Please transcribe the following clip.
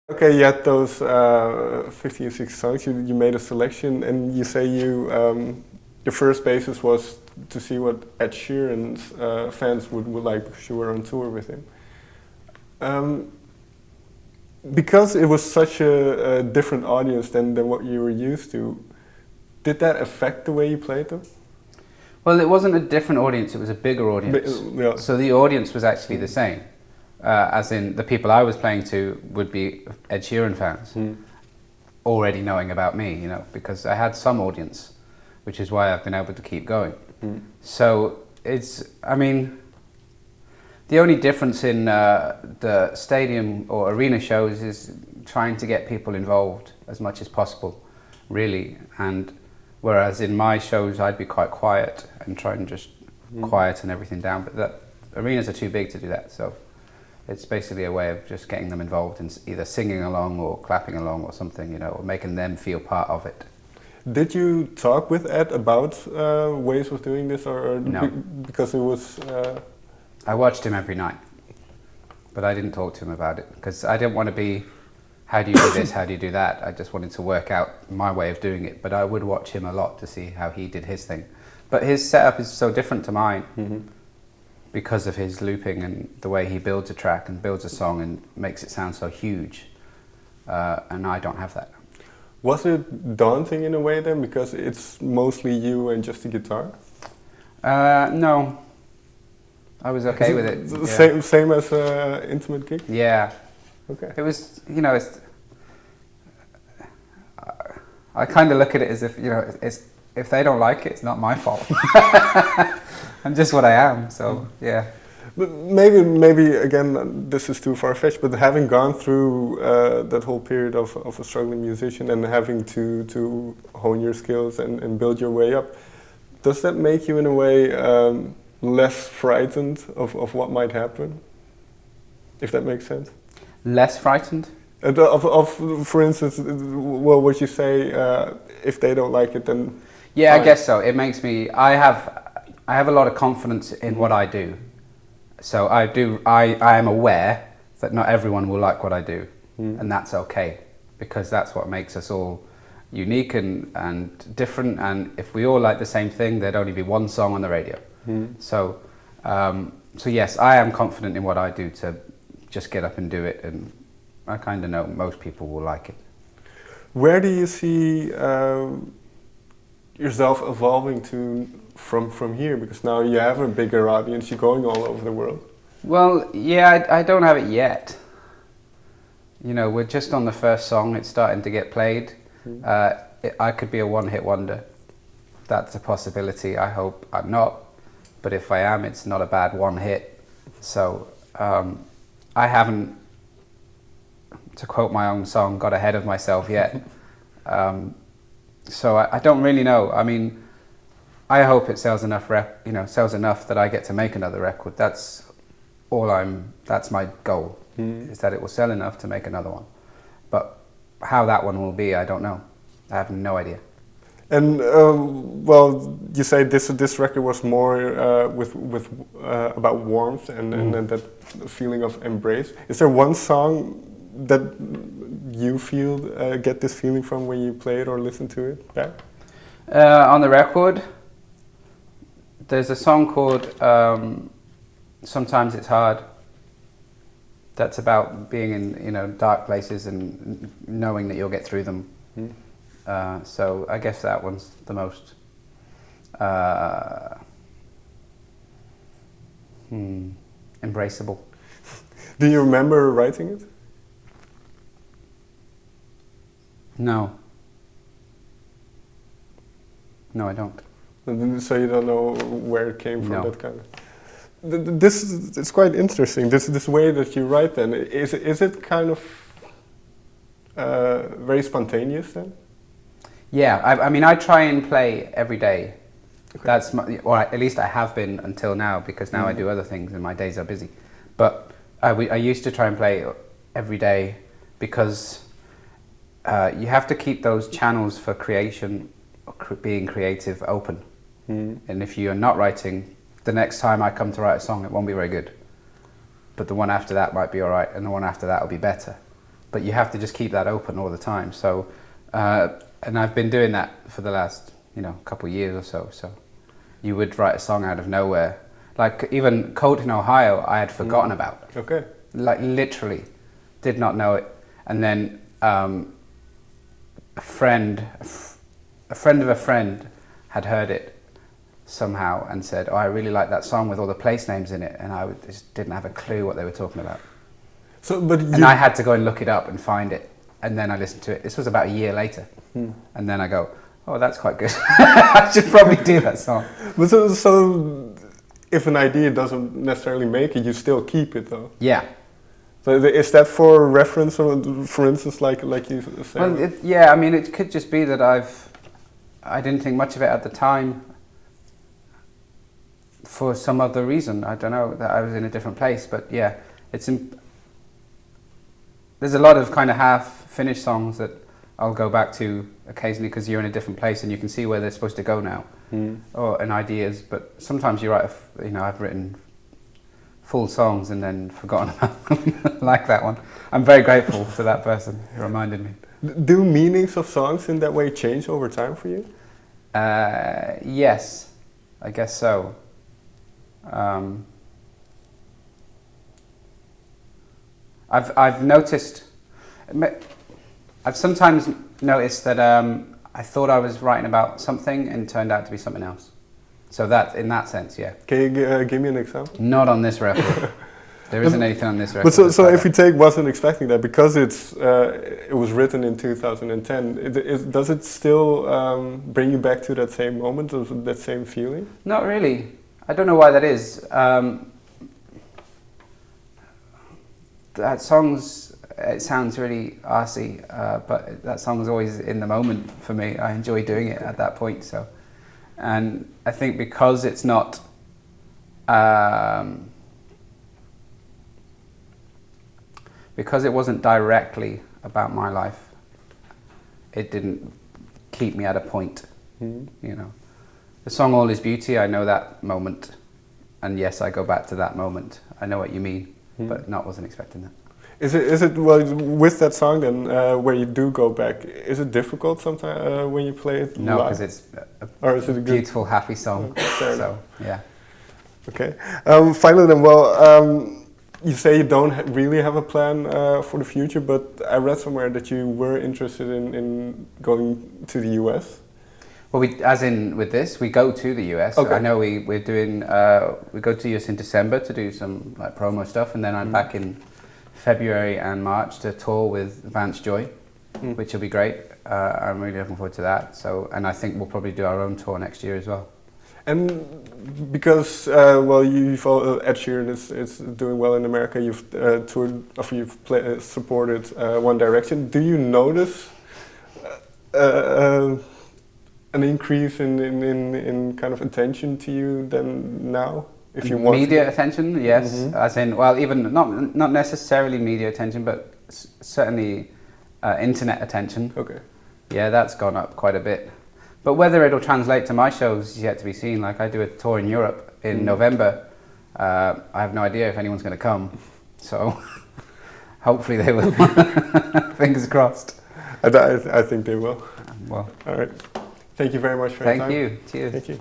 Okay, you had those 50 or 60 songs. You made a selection, and you say your first basis was to see what Ed Sheeran's fans would like because you were on tour with him. Because it was such a different audience than what you were used to, did that affect the way you played them? Well, it wasn't a different audience, it was a bigger audience. Yeah. So the audience was actually the same. As in, the people I was playing to would be Ed Sheeran fans, already knowing about me, you know, because I had some audience, which is why I've been able to keep going. So it's, I mean, the only difference in the stadium or arena shows is trying to get people involved as much as possible, really. And whereas in my shows I'd be quite quiet and try and just quieten everything down, but that arenas are too big to do that. So it's basically a way of just getting them involved in either singing along or clapping along or something, you know, or making them feel part of it. Did you talk with Ed about ways of doing this, or no? Because it was. I watched him every night, but I didn't talk to him about it because I didn't want to be, how do you do this, how do you do that? I just wanted to work out my way of doing it, but I would watch him a lot to see how he did his thing. But his setup is so different to mine because of his looping and the way he builds a track and builds a song and makes it sound so huge, and I don't have that. Was it daunting in a way then, because it's mostly you and just the guitar? No. I was okay with it. Yeah. Same as an intimate gig? Yeah. Okay. It was, you know, I kind of look at it as if, you know, if they don't like it, it's not my fault. I'm just what I am, so yeah. But maybe again, this is too far-fetched, but having gone through that whole period of a struggling musician and having to hone your skills and build your way up, does that make you in a way less frightened of what might happen, if that makes sense? Less frightened? For instance, well, what you say, if they don't like it, then... Yeah, fine. I guess so. It makes me... I have a lot of confidence in what I do. So I am aware that not everyone will like what I do, and that's okay, because that's what makes us all unique and different, and if we all like the same thing, there'd only be one song on the radio. So yes, I am confident in what I do to just get up and do it, and I kind of know most people will like it. Where do you see yourself evolving to from here? Because now you have a bigger audience, you're going all over the world. Well, yeah, I don't have it yet. You know, we're just on the first song, it's starting to get played. I could be a one-hit wonder. That's a possibility. I hope I'm not. But if I am, it's not a bad one hit. So I haven't, to quote my own song, got ahead of myself yet. So I don't really know. I mean, I hope it sells enough sells enough that I get to make another record. That's my goal, is that it will sell enough to make another one. But how that one will be, I don't know. I have no idea. And well, you say this record was more with about warmth and that feeling of embrace. Is there one song that you feel get this feeling from when you play it or listen to it back? On the record, there's a song called "Sometimes It's Hard." That's about being in dark places and knowing that you'll get through them. So I guess that one's the most embraceable. Do you remember writing it? No. No, I don't. So you don't know where it came from? No. That kind of. It's quite interesting. This way that you write, then is it kind of very spontaneous then? Yeah, I mean, I try and play every day. Okay. That's or at least I have been until now, because now I do other things and my days are busy. But I used to try and play every day because you have to keep those channels for creation, being creative, open. And if you're not writing, the next time I come to write a song, it won't be very good. But the one after that might be all right, and the one after that will be better. but you have to just keep that open all the time. So, and I've been doing that for the last, couple of years or so. So you would write a song out of nowhere. Like even Cold in Ohio, I had forgotten about. Okay. Like literally, did not know it. And then a friend of a friend had heard it somehow and said, "Oh, I really like that song with all the place names in it," and I just didn't have a clue what they were talking about. So, but and I had to go and look it up and find it, and then I listened to it. This was about a year later, and then I go, "Oh, that's quite good. I should probably do that song." But so if an idea doesn't necessarily make it, you still keep it though. Yeah. So is that for reference, or for instance, like you said? Well, yeah. I mean, it could just be that I didn't think much of it at the time. For some other reason, I don't know, that I was in a different place. But yeah, there's a lot of kind of half-finished songs that I'll go back to occasionally because you're in a different place and you can see where they're supposed to go now, and ideas. But sometimes you write, I've written full songs and then forgotten about them, like that one. I'm very grateful to that person who reminded me. Do meanings of songs in that way change over time for you? Yes, I guess so. I've noticed, I've sometimes noticed that I thought I was writing about something and turned out to be something else. So that, in that sense, yeah. Can you give me an example? Not on this record. There isn't anything on this record. But so if you take Wasn't Expecting That, because it was written in 2010, does it still bring you back to that same moment, or that same feeling? Not really. I don't know why that is. That song's, it sounds really arsey, but that song's always in the moment for me. I enjoy doing it at that point. So, and I think because it's not, because it wasn't directly about my life, it didn't keep me at a point. The song All Is Beauty, I know that moment, and yes, I go back to that moment. I know what you mean, but wasn't expecting that. Is it well, with that song then, where you do go back, is it difficult sometimes when you play it No, live? because it's Or is it a good? beautiful, happy song. So, yeah. Okay. Finally then, you say you don't really have a plan for the future, but I read somewhere that you were interested in going to the US. Well, as in with this, we go to the US. Okay. I know we're doing, we go to the US in December to do some like promo stuff, and then I'm back in February and March to tour with Vance Joy, which will be great. I'm really looking forward to that. So, and I think we'll probably do our own tour next year as well. And because you've Ed Sheeran is doing well in America, you've toured, or you've supported One Direction. Do you notice an increase in kind of attention to you than now? If you want media attention, yes. As in, well, even not necessarily media attention, but certainly internet attention. Okay. Yeah, that's gone up quite a bit. But whether it'll translate to my shows is yet to be seen. Like I do a tour in Europe in November. I have no idea if anyone's going to come. So hopefully they will. Fingers crossed. I think they will. Well, all right. Thank you very much for your time. Thank you. Cheers. Thank you.